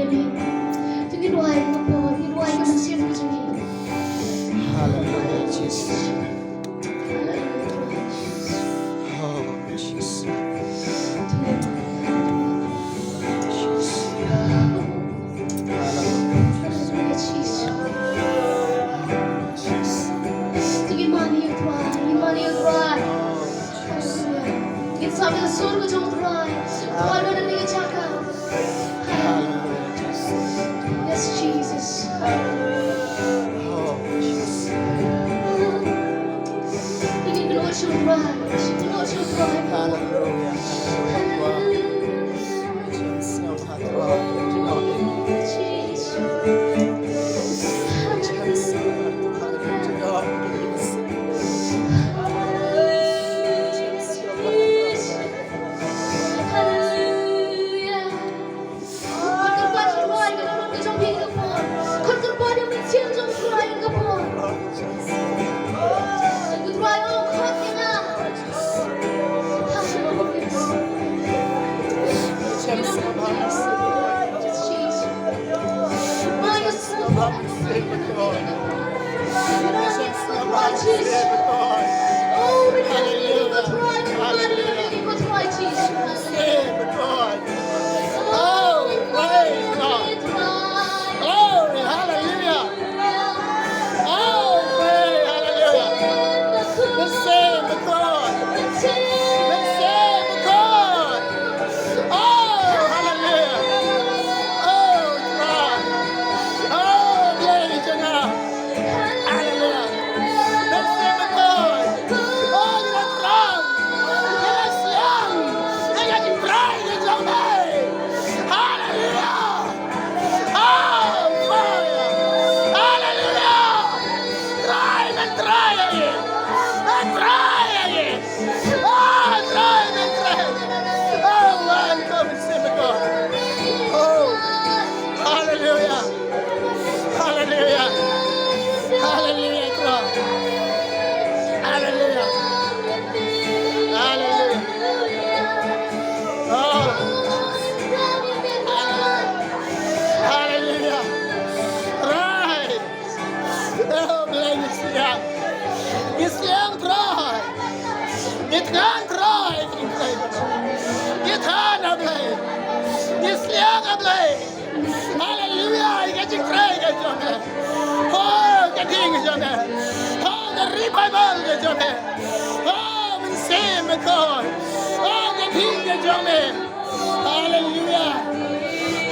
your name. Tingin doain ko, doain ka mag-share ko sa name. Hallelujah, Jesus. Hallelujah. Oh, Jesus. Tingin mo. Hallelujah, Jesus. Tingin money yung cry, money yung cry. Hallelujah. It's sabi ng surga yung cry. Wala na niya tsaka. Hallelujah, Jesus. Yes, Jesus. Oh, Jesus. Tingin ko yung cry. Lord yung cry. Hallelujah.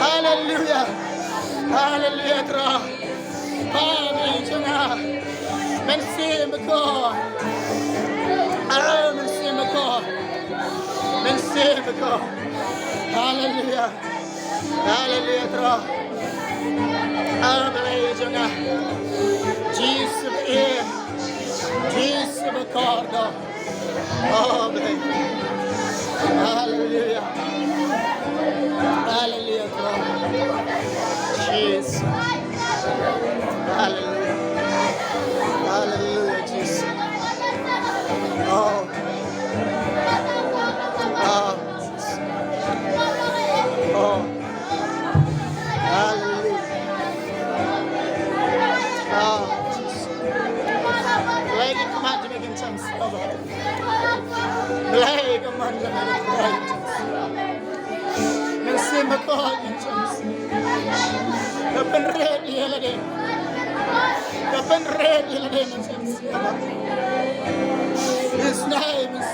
Hallelujah. Hallelujah, God. Merci, God. Merci, God. Merci, God. Hallelujah. Hallelujah, God. Hallelujah. Jesus är. Jesus God. Hallelujah. Hallelujah, God. Jesus. Hallelujah. Hallelujah, Jesus. Oh. Oh. Oh. Hallelujah. Oh, Jesus. Lady, come on to make him some stuff. Lady, come on to make him right. Merci, my God, in Jesus. Open red, yellow day. Open red, yellow day, in Jesus. His name is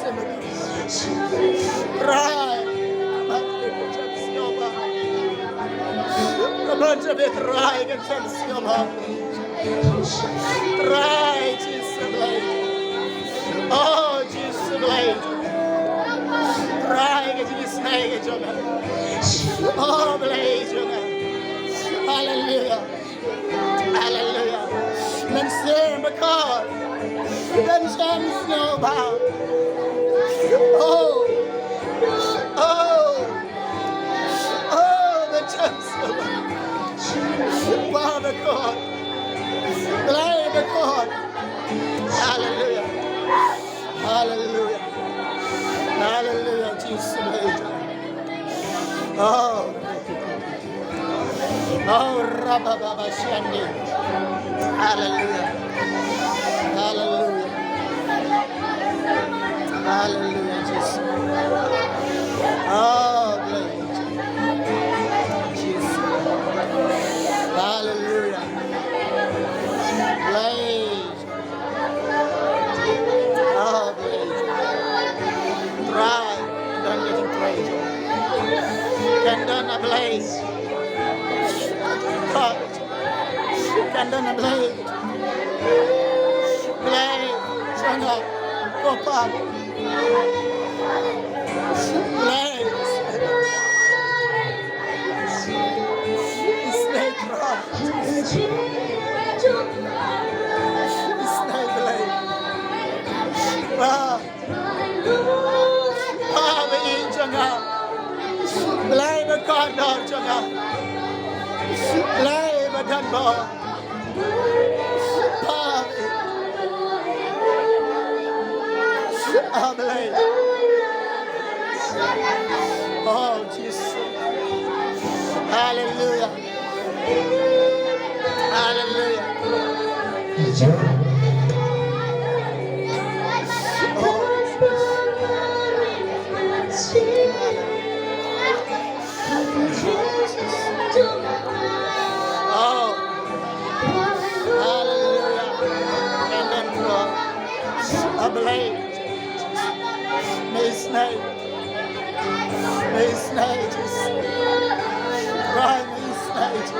Right. Come on to be right, in Jesus. Right, Jesus. Oh, Jesus. Right, Jesus. Oh, blaze, hallelujah. Hallelujah. Men ser med kar. Den känns snöbound. Oh. Oh. Oh, den känns snöbound. Father God. Blame God. Hallelujah. Hallelujah. Hallelujah, Jesus. Oh. Oh, Rabba Shandi. Hallelujah. Hallelujah. Hallelujah, Jesus. Oh, glory to Jesus. Hallelujah. Blaze. Oh, blaze. Dry. Don't get it praise. Candle ablaze. Hot. Candle ablaze. Blaze. Turn up. Go pop. Blaze. Snake rock. Snake blaze. Wow. Wow, changa. Blaze the corridor, changa. Blaze the dunbar. Blaze. Oh, Jesus. Hallelujah. Hallelujah. Oh, hallelujah. And then ablaze. May snake. May snake. Cry, may snake.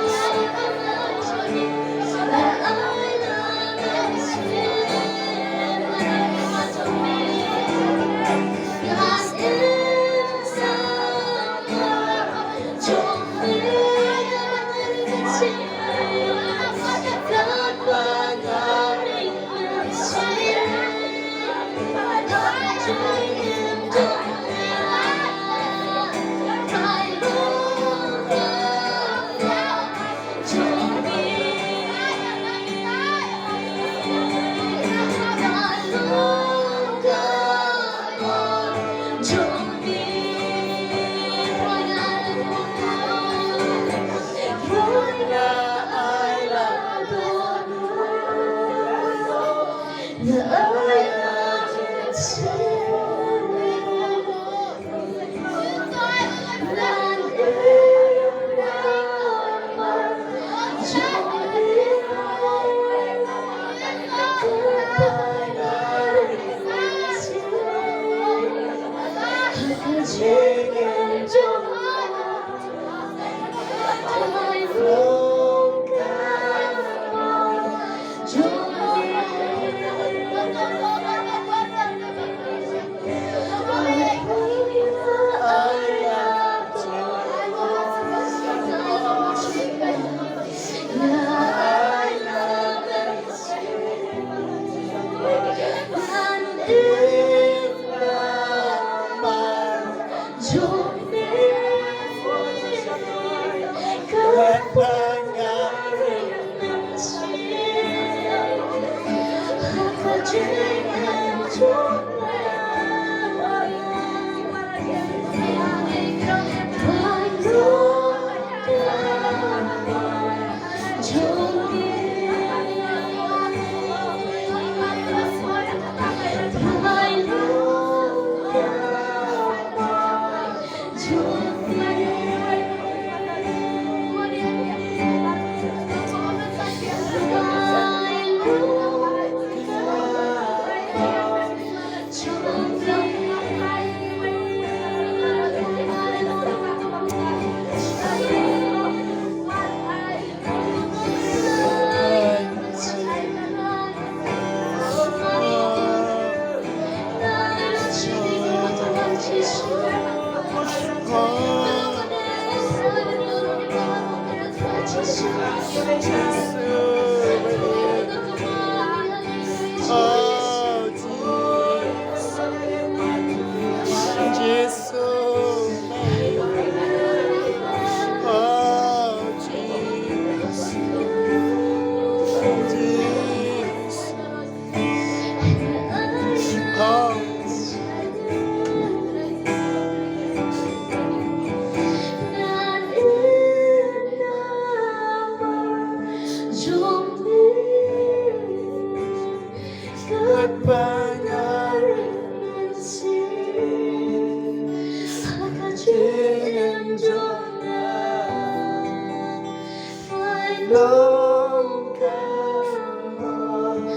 lòng cảm ơn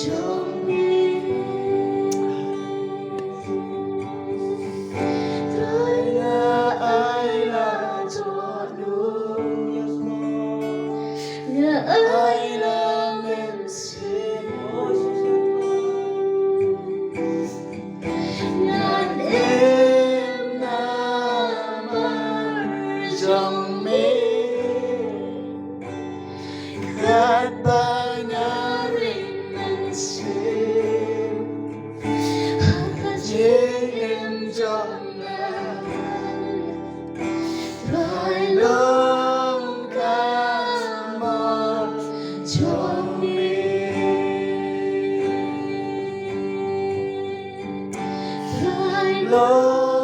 trong mi ai là cho đúng ngờ ai là em xin ngàn em nằm trong mê khát banyak ringan xin em trong Rồi lòng cảm ơn cho rồi lòng